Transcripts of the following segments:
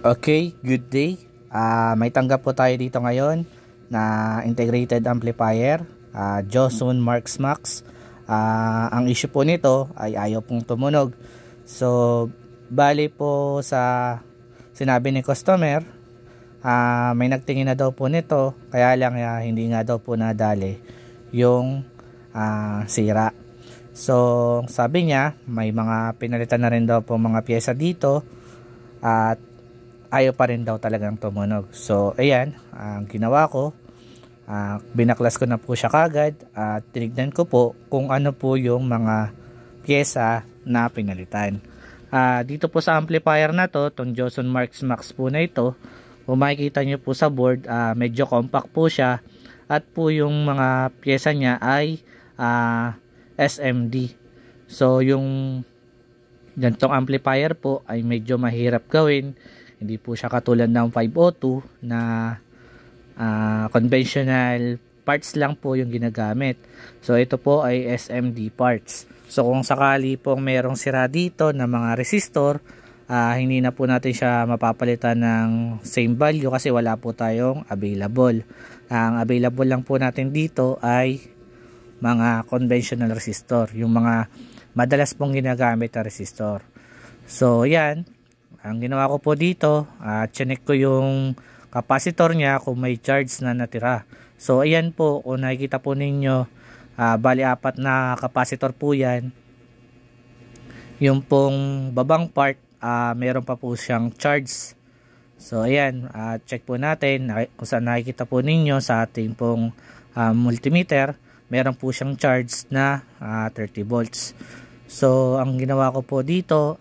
Okay, good day. May tanggap po tayo dito ngayon na integrated amplifier, Josun Marks Max. Ang issue po nito ay ayaw pong tumunog. So, bali po sa sinabi ni customer, may nagtingin na daw po nito, kaya lang hindi nga daw po nadali yung sira. So, sabi niya, may mga pinalitan na rin daw po mga pyesa dito at ayaw pa rin daw talagang tumunog. So, ayan, ang ginawa ko, binaklas ko na po siya kagad at tinignan ko po kung ano po yung mga pyesa na pinalitan. Dito po sa amplifier na to, itong Josun Marks Max po na ito, kung makikita nyo po sa board, medyo compact po siya at po yung mga pyesa niya ay SMD. So, yung ganitong amplifier po ay medyo mahirap gawin. Hindi po siya katulad ng 502 na conventional parts lang po yung ginagamit. So ito po ay SMD parts. So kung sakali pong merong sira dito na mga resistor, hindi na po natin siya mapapalitan ng same value kasi wala po tayong available. Ang available lang po natin dito ay mga conventional resistor, yung mga madalas pong ginagamit na resistor. So yan, ang ginawa ko po dito, chinek ko yung capacitor niya kung may charge na natira. So ayan po, kung nakikita po ninyo, bali 4 na capacitor po yan. Yung pong babang part, meron pa po siyang charge. So ayan, check po natin kung saan nakikita po ninyo sa ating pong multimeter, meron po siyang charge na 30 volts. So, ang ginawa ko po dito,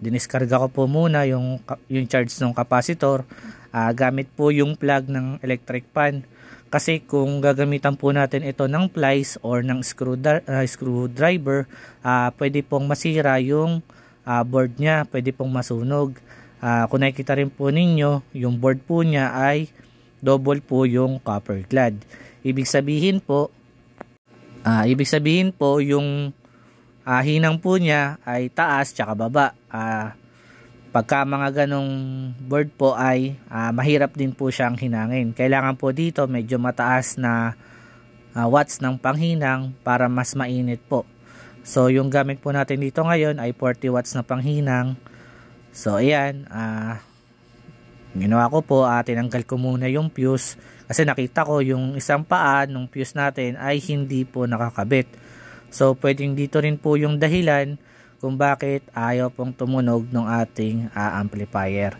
diniskarga ko po muna yung charge ng capacitor gamit po yung plug ng electric fan. Kasi kung gagamitan po natin ito ng plies or ng screwdriver, pwede pong masira yung board niya, pwede pong masunog. Kung nakikita rin po ninyo, yung board po niya ay double po yung copper clad. Ibig sabihin po yung hinang po niya ay taas tsaka baba. Pagka mga ganong board po ay mahirap din po siyang hinangin. Kailangan po dito medyo mataas na watts ng panghinang para mas mainit po. So yung gamit po natin dito ngayon ay 40 watts na panghinang. So ayan, ginawa ko po, tinanggal ko muna yung fuse kasi nakita ko yung isang paa ng fuse natin ay hindi po nakakabit. So, pwedeng dito rin po yung dahilan kung bakit ayaw pong tumunog ng ating amplifier.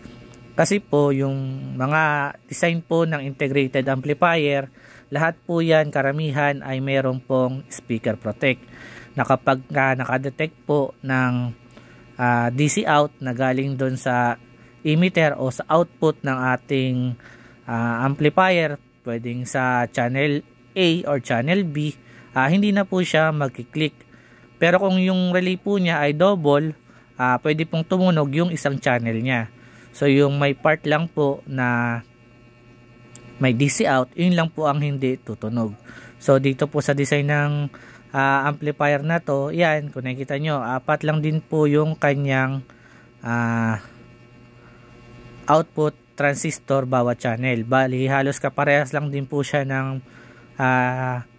Kasi po, yung mga design po ng integrated amplifier, lahat po yan, karamihan ay meron pong speaker protect. Na kapag nakadetect po ng DC out na galing doon sa emitter o sa output ng ating amplifier, pwedeng sa channel A or channel B, hindi na po siya magkiklik. Pero kung yung relay po niya ay double, pwede pong tumunog yung isang channel niya. So yung may part lang po na may DC out, yun lang po ang hindi tutunog. So dito po sa design ng amplifier na to, yan, kung nakikita nyo, 4 lang din po yung kanyang output transistor bawat channel. Bali halos kaparehas lang din po siya ng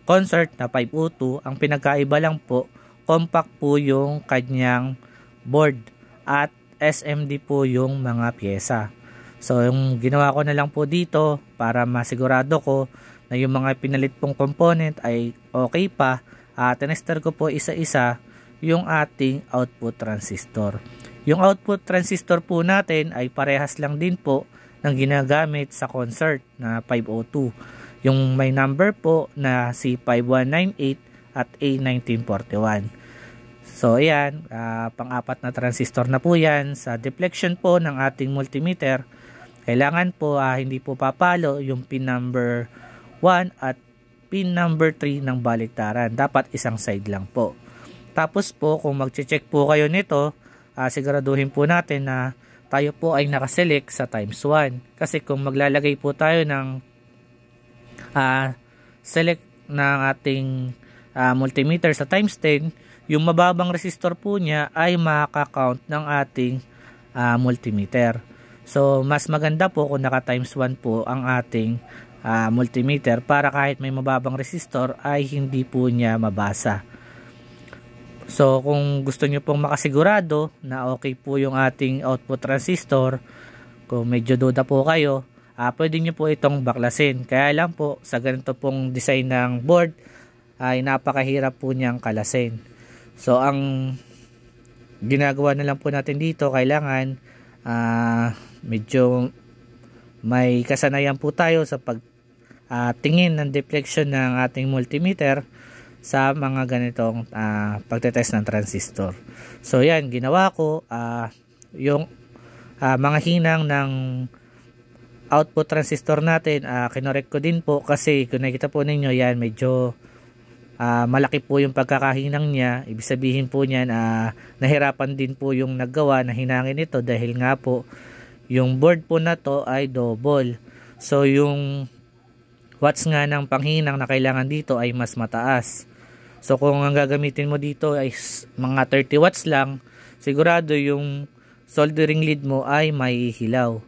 concert na 502. Ang pinagkaiba lang po, compact po yung kanyang board at SMD po yung mga pyesa. So yung ginawa ko na lang po dito para masigurado ko na yung mga pinalit pong component ay okay pa, tinester ko po isa-isa yung ating output transistor. Yung output transistor po natin ay parehas lang din po ng ginagamit sa concert na 502. Yung may number po na C5198 at A1941. So ayan, pang-4 na transistor na po yan. Sa deflection po ng ating multimeter, kailangan po hindi po papalo yung pin number 1 at pin number 3 ng baliktaran. Dapat isang side lang po. Tapos po, kung mag-check po kayo nito, siguraduhin po natin na tayo po ay nakaselect sa times 1. Kasi kung maglalagay po tayo ng select ng ating multimeter sa times 10, yung mababang resistor po niya ay makaka-count ng ating multimeter. So mas maganda po kung naka times 1 po ang ating multimeter para kahit may mababang resistor ay hindi po niya mabasa. So kung gusto nyo pong makasigurado na okay po yung ating output transistor, kung medyo duda po kayo, pwede nyo po itong baklasin. Kaya lang po sa ganito pong design ng board ay napakahirap po niyang kalasin. So ang ginagawa na lang po natin dito, kailangan medyo may kasanayan po tayo sa tingin ng deflection ng ating multimeter sa mga ganitong pagtetest ng transistor. So yan, ginawa ko yung mga hinang ng output transistor natin, kinorek ko din po kasi kung nakita po ninyo yan, medyo malaki po yung pagkakahinang niya. Ibig sabihin po niyan, nahirapan din po yung naggawa na hinangin ito dahil nga po yung board po na to ay double. So yung watts nga ng panghinang na kailangan dito ay mas mataas. So kung ang gagamitin mo dito ay mga 30 watts lang, sigurado yung soldering lead mo ay may hilaw.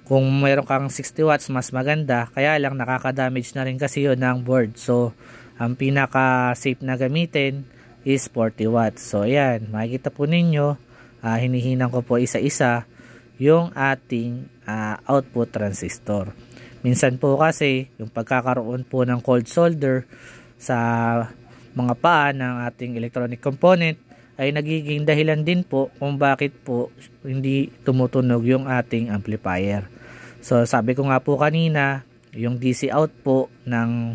Kung mayroon kang 60 watts, mas maganda. Kaya lang nakaka-damage na rin kasi yun ng board. So ang pinaka safe na gamitin is 40 watts. So ayan, makikita po ninyo, hinihinang ko po isa-isa yung ating output transistor. Minsan po kasi yung pagkakaroon po ng cold solder sa mga paa ng ating electronic component ay nagiging dahilan din po kung bakit po hindi tumutunog yung ating amplifier. So sabi ko nga po kanina, yung DC out po ng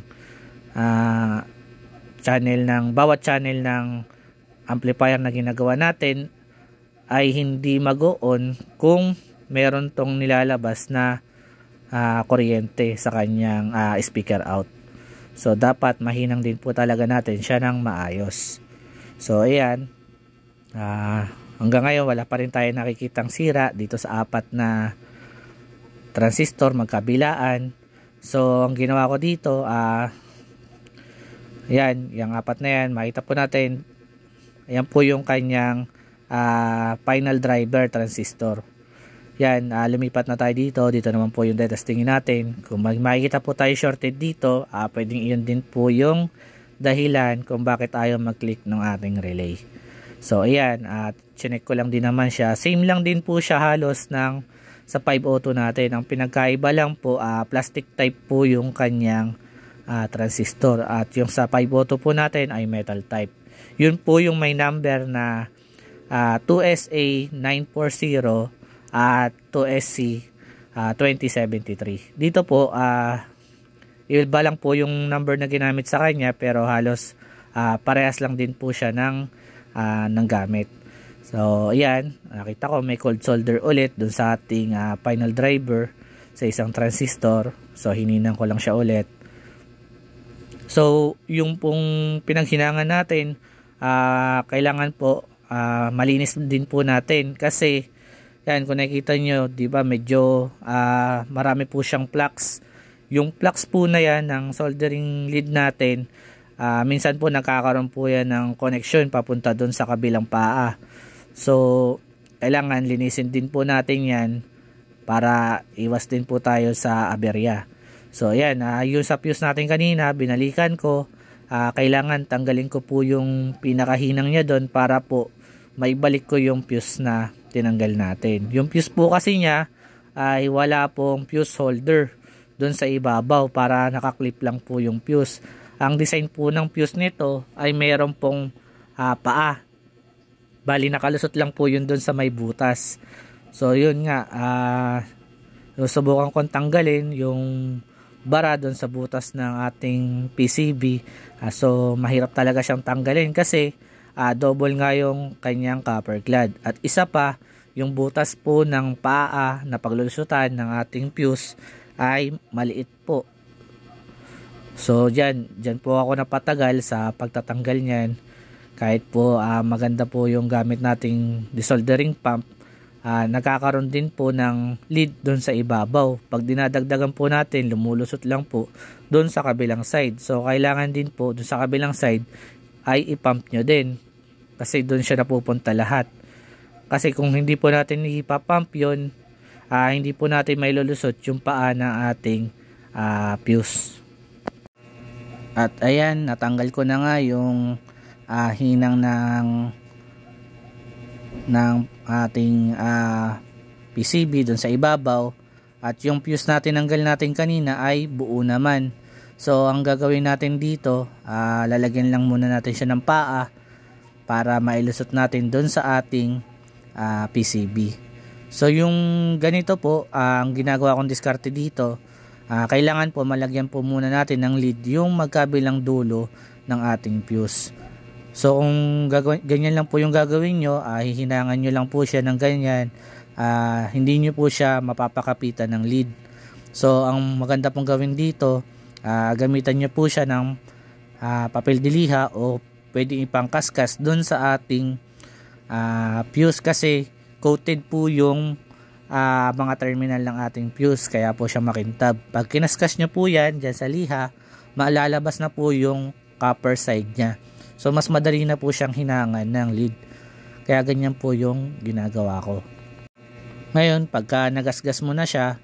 bawat channel ng amplifier na ginagawa natin ay hindi mag-on kung meron tong nilalabas na kuryente sa kanyang speaker out. So dapat mahinang din po talaga natin siya ng maayos. So ayan, hanggang ngayon wala pa rin tayo nakikitang sira dito sa 4 na transistor magkabilaan. So ang ginawa ko dito, yan, yung 4 na yan, makita po natin, ayan po yung kanyang final driver transistor. Yan, lumipat na tayo dito. Dito naman po yung detestingin natin. Kung makikita po tayo shorted dito, pwedeng iyon din po yung dahilan kung bakit ayaw mag-click ng ating relay. So ayan, chinek ko lang din naman siya. Same lang din po siya halos sa 502 natin. Ang pinagkaiba lang po, plastic type po yung kanyang transistor. At yung sa 502 po natin ay metal type. Yun po yung may number na 2SA940 at 2SC 2073. Dito po, iba lang po yung number na ginamit sa kanya, pero halos parehas lang din po siya ng gamit. So ayan, nakita ko may cold solder ulit dun sa ating final driver sa isang transistor. So hininang ko lang siya ulit. So yung pong pinaghinangan natin, kailangan po malinis din po natin kasi yan, kung nakikita nyo, di ba medyo marami po siyang flux. Yung flux po na yan ng soldering lead natin, minsan po nakakaroon po yan ng connection papunta doon sa kabilang paa. So kailangan linisin din po natin yan para iwas din po tayo sa aberya. So ayan, yung sa fuse natin kanina, binalikan ko. Kailangan tanggalin ko po yung pinakahinang niya doon para po maibalik ko yung fuse na tinanggal natin. Yung fuse po kasi niya ay wala pong fuse holder doon sa ibabaw para nakaklip lang po yung fuse. Ang design po ng fuse nito ay mayroon pong paa. Bali nakalusot lang po yun doon sa may butas. So yun nga, subukan kong tanggalin yung bara doon sa butas ng ating PCB. So mahirap talaga siyang tanggalin kasi double nga yung kanyang copper clad. At isa pa, yung butas po ng paa na paglulusutan ng ating fuse ay maliit po. So dyan po ako napatagal sa pagtatanggal niyan. Kahit po maganda po yung gamit nating desoldering pump, nagkakaroon din po ng lead doon sa ibabaw. Pag dinadagdagan po natin, lumulusot lang po doon sa kabilang side. So kailangan din po doon sa kabilang side ay ipump nyo din kasi doon siya napupunta lahat. Kasi kung hindi po natin ipapump yun, hindi po natin may lulusot yung paa ng ating fuse. At ayan, natanggal ko na nga yung hinang ng ating PCB dun sa ibabaw, at yung fuse natin nanggal natin kanina ay buo naman. So ang gagawin natin dito, lalagyan lang muna natin siya ng paa para mailusot natin dun sa ating PCB. So yung ganito po, ang ginagawa kong diskarte dito, kailangan po malagyan po muna natin ng lead yung magkabilang dulo ng ating fuse. So kung ganyan lang po yung gagawin nyo, hihinangan nyo lang po siya ng ganyan, hindi nyo po siya mapapakapitan ng lead. So ang maganda pong gawin dito, gamitan nyo po siya ng papel diliha o pwedeng ipangkaskas dun sa ating fuse, kasi coated po yung mga terminal ng ating fuse, kaya po siya makintab. Pag kinaskas nyo po yan dyan sa liha, malalabas na po yung copper side nya. So mas madali na po siyang hinangan ng lead, kaya ganyan po yung ginagawa ko. Ngayon pagka nagasgas mo na siya,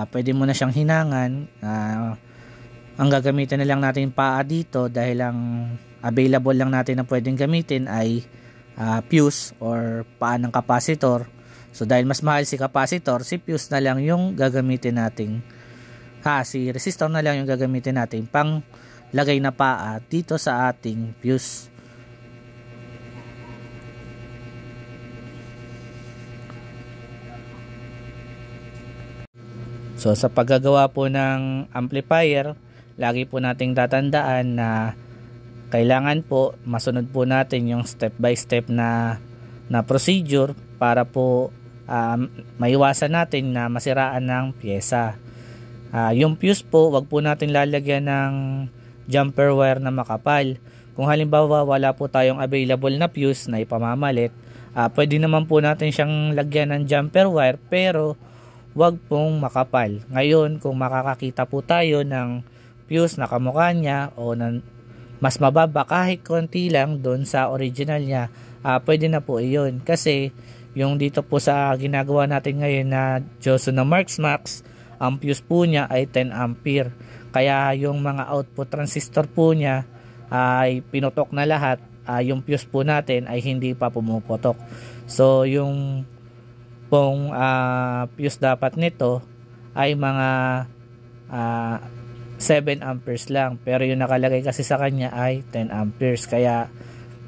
pwede mo na siyang hinangan. Ang gagamitin na lang natin paa dito, dahil ang available lang natin na pwedeng gamitin ay fuse or paa ng capacitor. So dahil mas mahal si capacitor, si fuse na lang yung gagamitin natin, si resistor na lang yung gagamitin natin pang lagay na paa dito sa ating fuse. So sa paggagawa po ng amplifier, lagi po nating tatandaan na kailangan po masunod po natin yung step by step na procedure para po maiwasan natin na masiraan ng pyesa. Yung fuse po, wag po natin lalagyan ng jumper wire na makapal. Kung halimbawa wala po tayong available na fuse na ipamamalit, pwede naman po natin siyang lagyan ng jumper wire, pero wag pong makapal. Ngayon kung makakakita po tayo ng fuse na kamukha niya o mas mababa kahit konti lang doon sa original niya, pwede na po iyon. Kasi yung dito po sa ginagawa natin ngayon na Johnson na Marks Max, ang fuse po niya ay 10 ampere. Kaya yung mga output transistor po niya ay pinutok na lahat. Yung fuse po natin ay hindi pa pumuputok. So yung pong fuse dapat nito ay mga 7 amperes lang, pero yung nakalagay kasi sa kanya ay 10 amperes, kaya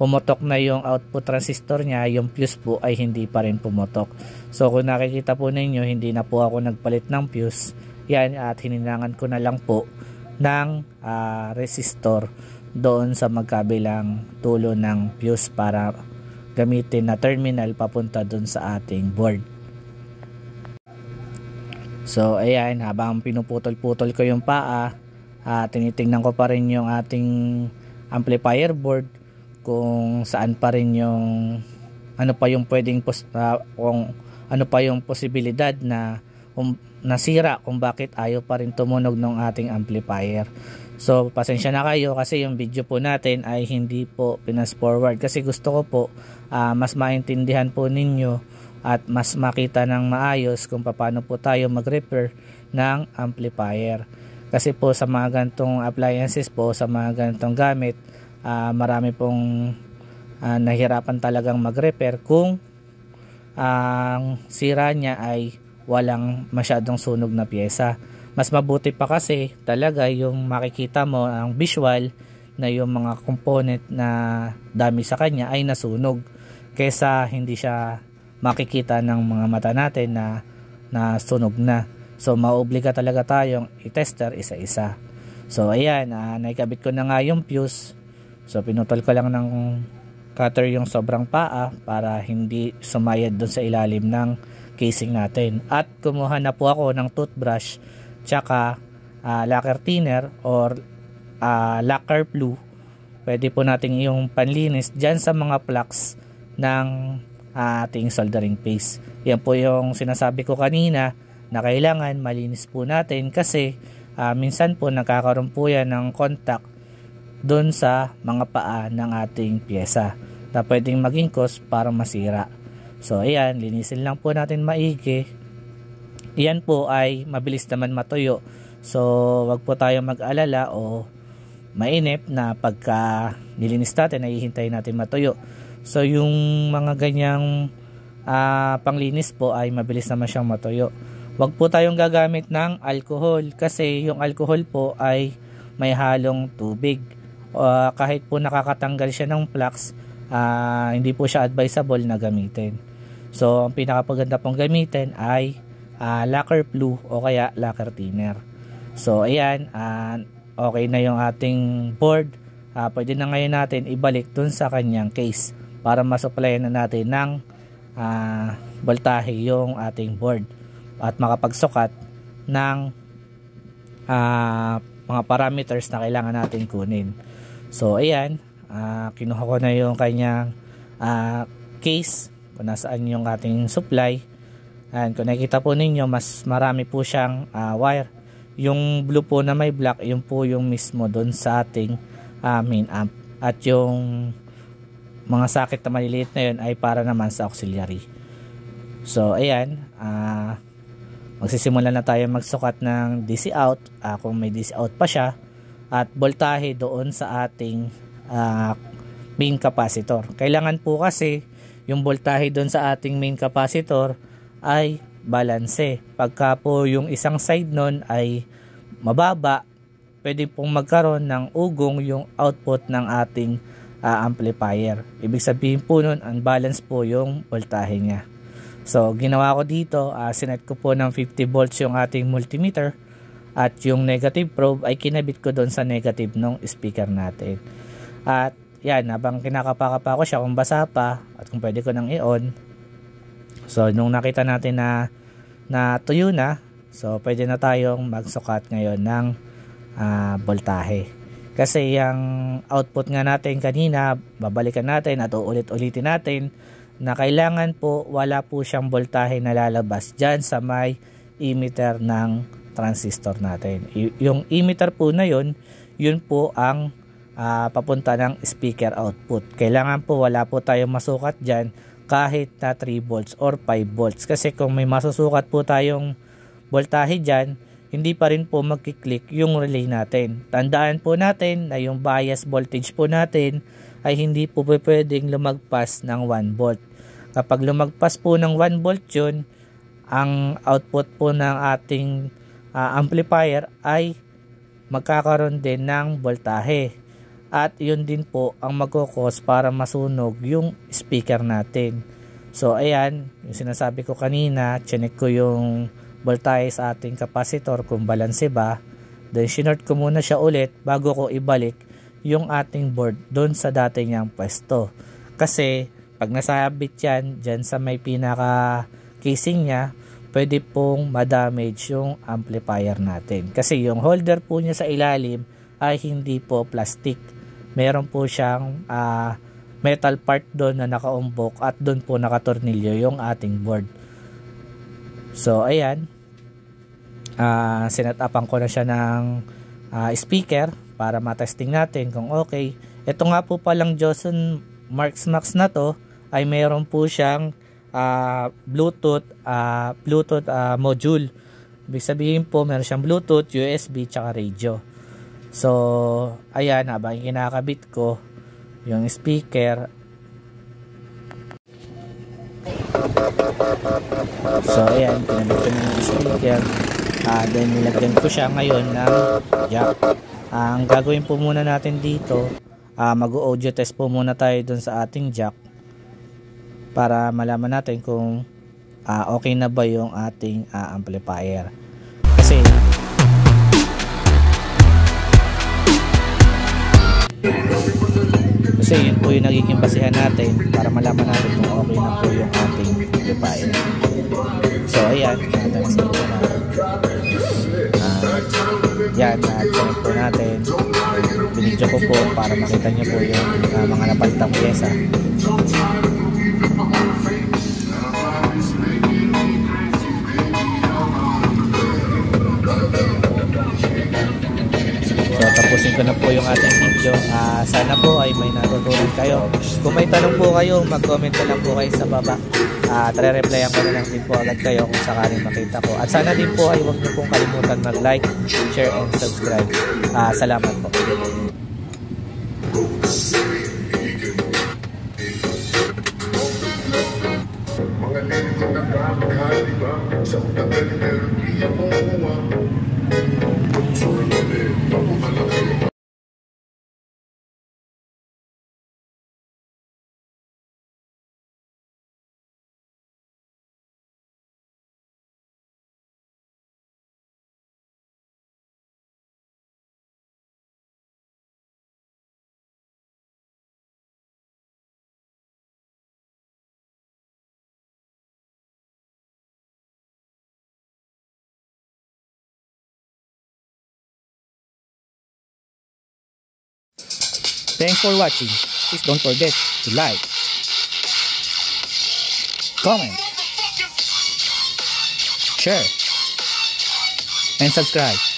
pumutok na yung output transistor niya, yung fuse po ay hindi pa rin pumutok. So kung nakikita po ninyo, hindi na po ako nagpalit ng fuse yan, at hininangan ko na lang po ng resistor doon sa magkabilang dulo ng fuse para gamitin na terminal papunta doon sa ating board. So ayan, habang pinuputol-putol ko yung paa, tinitingnan ko pa rin yung ating amplifier board kung saan pa rin yung ano pa yung pwedeng kung ano pa yung posibilidad na nasira, kung bakit ayaw pa rin tumunog ng ating amplifier. So pasensya na kayo kasi yung video po natin ay hindi po pinas forward, kasi gusto ko po mas maintindihan po ninyo at mas makita ng maayos kung paano po tayo mag-repair ng amplifier. Kasi po sa mga ganitong appliances po, sa mga ganitong gamit, marami pong nahirapan talagang mag-repair kung ang sira niya ay walang masyadong sunog na pyesa. Mas mabuti pa kasi talaga yung makikita mo ang visual na yung mga component na dami sa kanya ay nasunog, kesa hindi siya makikita ng mga mata natin na sunog na. So maobliga talaga tayong i-tester isa-isa. So ayan, naikabit ko na nga yung fuse. So pinutol ko lang ng cutter yung sobrang paa para hindi sumayad doon sa ilalim ng casing natin. At kumuha na po ako ng toothbrush tsaka lacquer thinner or lacquer glue. Pwede po natin yung panlinis dyan sa mga plugs ng ating soldering paste. Yan po yung sinasabi ko kanina na kailangan malinis po natin, kasi minsan po nagkakaroon po yan ng contact doon sa mga paa ng ating pyesa na pwedeng maging cause para masira. So ayan, linisin lang po natin maigi iyan po ay mabilis naman matuyo. So wag po tayong mag-alala o mainip na pagka nilinis natin ay hihintayin natin matuyo. So yung mga ganyang panglinis po ay mabilis naman siyang matuyo. Wag po tayong gagamit ng alcohol kasi yung alcohol po ay may halong tubig. Kahit po nakakatanggal siya ng plaques, hindi po siya advisable na gamitin. So ang pinakapaganda pong gamitin ay lacquer glue o kaya lacquer thinner. So ayan, okay na yung ating board. Pwede na ngayon natin ibalik dun sa kanyang case para masupplyan na natin ng voltahe yung ating board at makapagsukat ng mga parameters na kailangan natin kunin. So ayan, kinuha ko na yung kanyang case kung nasaan yung ating supply. And kung nakikita po ninyo, mas marami po siyang wire. Yung blue po na may black, yun po yung mismo doon sa ating main amp. At yung mga socket na maliliit na yun ay para naman sa auxiliary. So ayan, magsisimula na tayo magsukat ng DC out kung may DC out pa siya, at voltahe doon sa ating main capacitor. Kailangan po kasi yung voltahe doon sa ating main capacitor ay balanse. Pagka po yung isang side nun ay mababa, pwede pong magkaroon ng ugong yung output ng ating amplifier. Ibig sabihin po nun, unbalance po yung voltahe niya. So ginawa ko dito, sinet ko po ng 50 volts yung ating multimeter, at yung negative probe ay kinabit ko doon sa negative ng speaker natin. At yan, habang kinakapa-kapa ko siya kung basa pa at kung pwede ko nang i-on. So nung nakita natin na tuyo na, so pwede na tayong magsukat ngayon ng voltahe. Kasi yung output nga natin kanina, babalikan natin at uulit-ulitin natin na kailangan po wala po siyang voltahe na lalabas dyan sa may emitter ng transistor natin. Yung emitter po na yun po ang papunta ng speaker output. Kailangan po wala po tayong masukat dyan kahit na 3 volts or 5 volts. Kasi kung may masusukat po tayong voltahe dyan, hindi pa rin po magkiklik yung relay natin. Tandaan po natin na yung bias voltage po natin ay hindi po pwedeng lumagpas ng 1 volt. Kapag lumagpas po ng 1 volt yun, ang output po ng ating amplifier ay magkakaroon din ng voltahe. At yun din po ang magkukos para masunog yung speaker natin. So ayan, yung sinasabi ko kanina, chinek ko yung voltahe sa ating capacitor kung balanse ba. Then sinort ko muna siya ulit bago ko ibalik yung ating board doon sa dati niyang pwesto. Kasi pag nasabit yan dyan sa may pinaka casing niya, pwede pong madamage yung amplifier natin. Kasi yung holder po niya sa ilalim ay hindi po plastic. Meron po siyang metal part doon na nakaumbok at doon po nakatornilyo yung ating board. So ayan, sinet upan ko na siya ng speaker para matesting natin kung okay. Ito nga po palang Johnson Marks Max na to ay meron po siyang Bluetooth module. Ibig sabihin po meron siyang Bluetooth, USB, tsaka radio. So ayan, habang kinakabit ko yung speaker, so ayan, kinabit ko na yung speaker, then nilagyan ko siya ngayon ng jack. Ang gagawin po muna natin dito, mag-audio test po muna tayo dun sa ating jack para malaman natin kung okay na ba yung ating amplifier. Kasi yun po yung nagiging basihan natin para malaman natin kung okay na po yung ating amplifier. So ayan, natanas po natin. Yan, check po natin. Binidyo ko po para makita nyo po yung mga napalitang pyesa. So tapusin ko na po yung ating video. Sana po ay may natutunan kayo. Kung may tanong po kayo, mag-comment na lang po kayo sa baba. at re-replyan ko na lang din po agad kayo kung sakaling makita ko. At sana din po ay huwag niyo pong kalimutan mag-like, share, and subscribe. Salamat po. Mga lingkod na kakaliba sa tagal enerhiya mo sulit, papumalaki. Thanks for watching. Please don't forget to like, comment, share, and subscribe.